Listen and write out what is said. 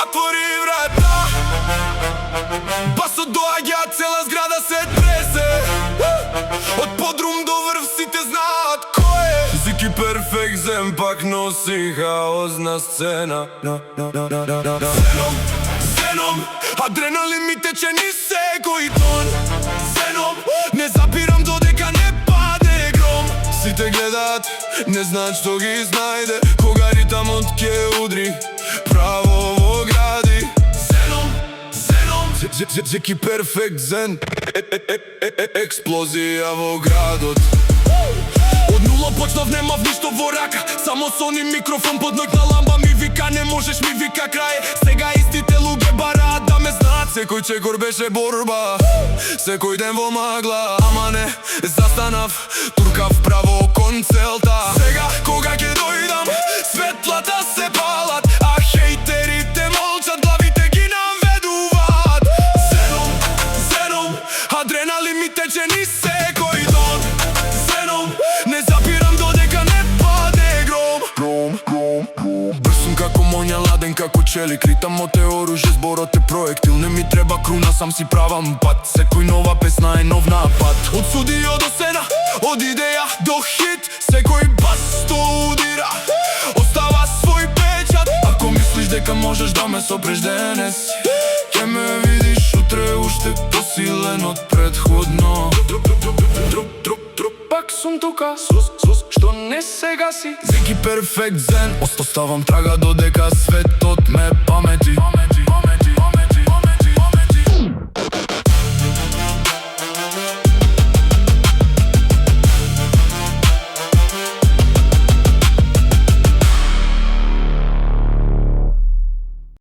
Отвори врата, басот доаѓа, цела зграда се тресе. Од подрум до врв сите знаат кој е. Зики перфектен пак носи хаосна сцена. Сценом, адреналин ми тече ни секој тон. Сценом, не запирам додека не падне гром. Сите гледаат, не знаат што ги знајде, кога ритамот ќе удри право во гради. Зеки перфектен, експлозија во градот. Од нула почнав, немав ништо во рака, само сони микрофон под ноќна ламба ми вика, не можеш, ми вика крај. Сега истите луѓе бараат да ме знаат, секој чекор беше борба, секој ден во магла. Ама не, застанав, туркав право кон целта. Сега кога ќе дојдам, светлата се палат, а хејтерите молчат, главите ги наведуваат. Зеном, адреналин ми тече ни секој дон. Зеном, не запирам додека не падне гром. Брз сум како моња, ладен како челик, ритамот е оружје, зборот е проектил. Не ми треба круна, сам си правам пат, секој нова песна е нов напад. Од студио до сцена, од идеја до хит, секој бас што удира остава свој печат. Ако мислиш дека можеш да ме сопреш денес, ќе ме видиш утре уште посилен од претходно. Пак сум тука, што не се гаси. Зики перфектен, оставам трага додека светот ме памети.